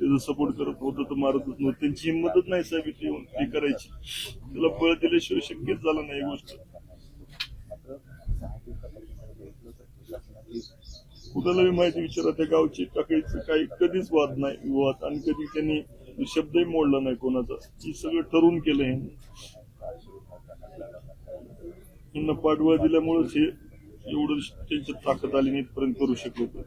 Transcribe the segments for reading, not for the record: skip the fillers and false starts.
त्याचा सपोर्ट करत होतं तर मारतच नव्हतं. त्यांची हिंमतच नाही साहेब इथे येऊन ती करायची. त्याला बळ दिल्याशिवाय शक्यच झालं नाही ही गोष्ट. कुणाला मी माहिती विचारा त्या गावची टाकायचं काही कधीच वाद नाही विवाद आणि कधी त्यांनी शब्दही मोडला नाही कोणाचा. ही सगळं ठरवून केलं यांना पाठबळ दिल्यामुळेच हे एवढं त्यांच्यात ताकद आली नाही इथपर्यंत करू शकलो होतो.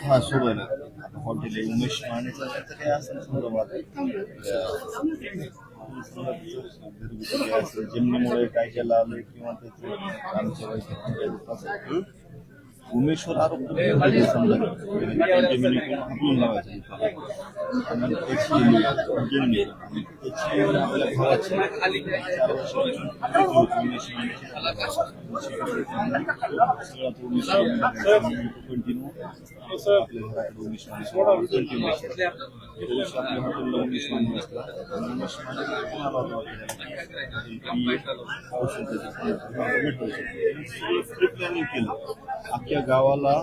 हा सोडवायला हॉटेल उमेश मानेचा त्याचं काही असेल घरगुती जिमनीमुळे काय केलं आलं किंवा त्याचे आमच्या उमेशवर आरोप समजा जमिनीतून हटवून लावायचं आणि त्याची जमिनी त्याची भावाची 4 वर्ष उमेश कंटिन्यू आपल्या घराकडे उमेश माने कंटिन्यू आपल्या उमेश माने असला उमेश माने प्लॅनिंग केलं अख्ख्या गावाला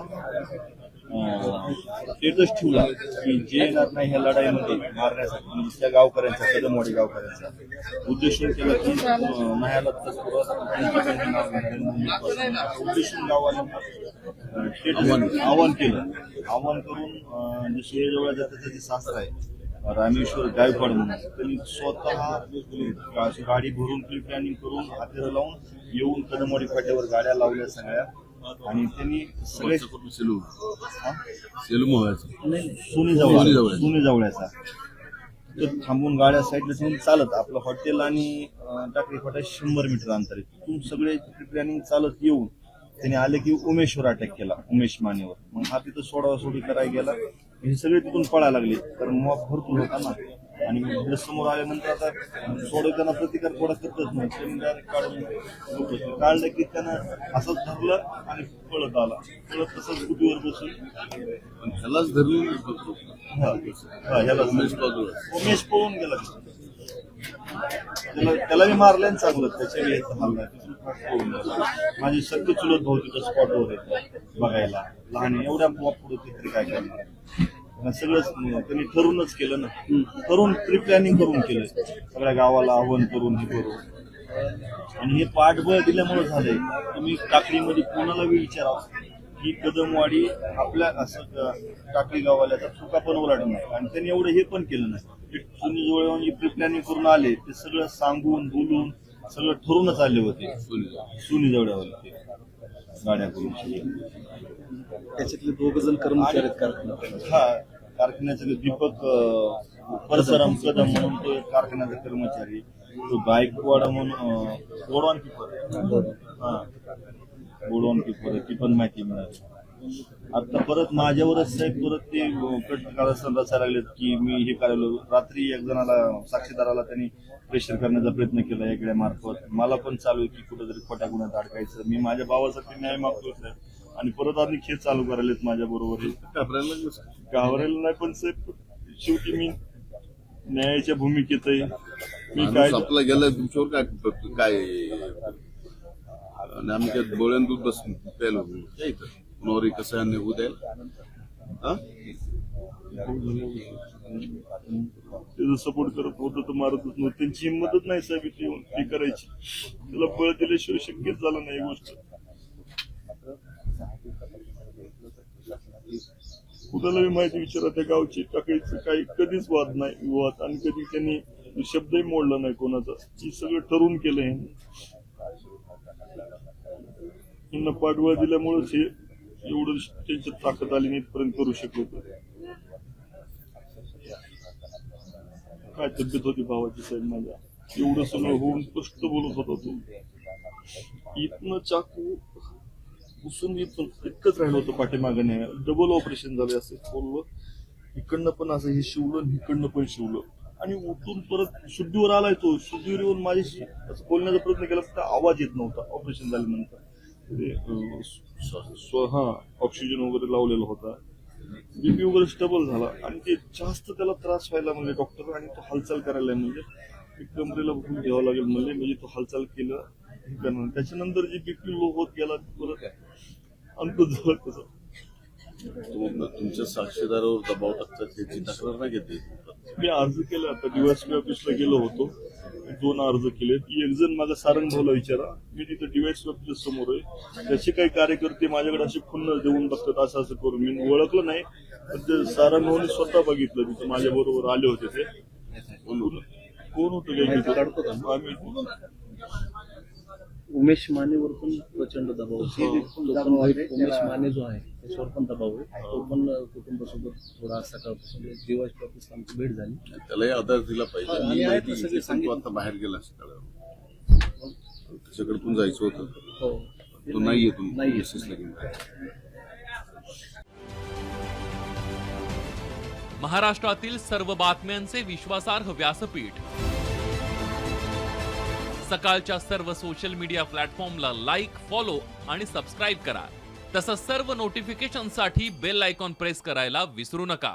स्टेटस ठेवला की जे येणार नाही ह्या लढाईमध्ये मारण्यासाठी म्हणजे त्या गावकऱ्यांचा कदमवाडी गावकऱ्यांचा उद्देशून केला की न्यायाला उद्देशून गावाला आव्हान केलं. आव्हान करून जे सूर्यजवळ जातं त्याचे सासरा आहे रामेश्वर गायकवाड म्हणून त्यांनी स्वतः गाडी भरून प्लॅनिंग करून हातेर लावून येऊन कदमवाडी फाट्यावर गाड्या लावल्या सगळ्या आणि त्यांनी सगळे सोने जवळ्याचा तर थांबून गाड्या साईडला ठेवून चालत आपलं हॉटेल आणि टाकळी फाटा 100 मीटर अंतर आहे तिथून सगळे प्लॅनिंग चालत येऊन त्यांनी आले की उमेशवर अटॅक केला उमेश मानेवर. मग हा तिथं सोडासोडी करायला गेला हे सगळे तिथून पळायला लागले कारण मॉब भरपूर होता ना आणि समोर आल्यानंतर आता सोडवताना प्रतिकार थोडा करतच नाही त्यांनी डायरेक्ट काढलं की त्यानं असंच धरलं आणि पळत आला पळत तसंच स्कूटीवर बसून ह्यालाच धरून उमेश पळून गेला त्याला मी मारल्यानं चांगलं त्याच्या वेळेचा हल्ला माझी सगळं चुलत भाऊ तिथं स्पॉटवर येत बघायला लहान एवढ्या पुढे तरी काय करणार सगळं त्यांनी ठरूनच केलं ना ठरून प्री प्लॅनिंग करून केलं सगळ्या गावाला आव्हान करून हे करून आणि हे पाठबळ दिल्यामुळे झालंय. तुम्ही टाकळीमध्ये कोणाला बी विचारा की कदमवाडी आपल्या असं टाकळी गावाला चुका पण ओलाडणार नाही आणि त्यांनी एवढं हे पण केलं नाही सुनीजवळ प्री प्लॅनिंग करून आले ते सगळं सांगून बोलून सगळं ठरूनच आले होते सुनीजवळ्यावर गाड्या करून त्याच्यातले 2 जण कर्मचारी आहेत कारखान्यात. हा कारखान्याचा दीपक परसराम कदम म्हणून तो कारखान्याचा कर्मचारी तो गायकवाड म्हणून गोडवान किपर ती पण माहिती मिळाली. आता परत माझ्यावरच साहेब परत ते कटकाळा रचायला लागलेत की मी हे करायलो. रात्री एक जणाला साक्षीदाराला त्यांनी प्रेशर करण्याचा प्रयत्न केला इकडे मार्फत मला पण चालू आहे की कुठेतरी खोट्या गुन्ह्यात अडकायचं. मी माझ्या भावासाठी न्याय मागतोय आणि परत आधी खेळ चालू करायलेत माझ्या बरोबर घाबरायला नाही पण साहेब शेवटी मी न्यायाच्या भूमिकेत आहे. मी काय आपला गेलं तुमच्यावर काय आम्ही काय डोळ्यान दूध बस प्यायलो नोरी कसं निघू द्यायला त्याचा सपोर्ट करत होतं तर मारतच नव्हतं. त्यांची हिंमतच नाही साहेब इथे येऊन ती करायची. त्याला बळ दिल्याशिवाय शक्यच झालं नाही ही गोष्ट. कुणाला मी माहिती विचारा त्या गावची टाकायचं काही कधीच वाद नाही विवाद आणि कधी त्यांनी शब्दही मोडला नाही कोणाचा. ही सगळं ठरवून केलं यांना पाठबळ दिल्यामुळेच हे एवढं त्यांच्यात ताकद आली नाही इथपर्यंत करू शकलो होतो. काय तब्येत होती भावाची साहेब माझ्या एवढं सगळं होऊन स्पष्ट बोलत होता तो. इथनं चाकू उसून इथून इतकंच राहिलं होतं पाठीमागणे डबल ऑपरेशन झालं असं बोललं. इकडनं पण असं हे शिवलं इकडनं पण शिवलं आणि उठून परत शुद्धीवर आलाय तो. शुद्धीवर येऊन माझ्याशी असं बोलण्याचा प्रयत्न केला तर आवाज येत नव्हता ऑपरेशन झाल्यानंतर. हा ऑक्सिजन वगैरे लावलेला होता बीपी वगैरे स्टेबल झाला आणि ते जास्त त्याला त्रास व्हायला म्हणजे डॉक्टर आणि तो हालचाल करायला म्हणजे कमरेला बघून घ्यावं लागेल म्हणजे तो हालचाल केलं हे करणार. त्याच्यानंतर जे बीपी लो होत गेला परत अंत झालं कसं. तुमच्या साक्षीदारावर दबाव टाकतात याची तक्रार नाही घेते. मी अर्ज केला आता डीवायएसपी ऑफिसला गेलो होतो, 2 अर्ज केले. एक जण माझा सारंग भाऊला विचारा, मी तिथे डीवायएसपी ऑफिस समोर आहे. त्याचे काही कार्यकर्ते माझ्याकडे असे खुन्नस देऊन बघतात असं असं करून. मी ओळखलं नाही पण ते सारंग भाऊने स्वतः बघितलं, तिथे माझ्या बरोबर आले होते. ते कोण होतं काही आम्ही उमेश मानेवर पण प्रचंड दबाव आहे. उमेश माने जो आहे त्याच्यावर पण दबाव आहे. तो पण कुटुंबासोबत थोडा सकाळपासून जीवाची ऑफिसला आमची भेट झाली. त्यालाही आधार दिला पाहिजे. आणि आहे तर सगळे तो आता बाहेर गेला सकाळ, त्याच्याकडे पण जायचं होतं. हो. तो नाहीये, तुम्ही नाहीये. मिसेसला घेऊन. महाराष्ट्रातील सर्व बातम्यांचे विश्वासार्ह व्यासपीठ. सकाळच्या सर्व सोशल मीडिया प्लॅटफॉर्मला लाईक, फॉलो आणि सबस्क्राईब करा. तसंच सर्व नोटिफिकेशनसाठी बेल आयकॉन प्रेस करायला विसरू नका.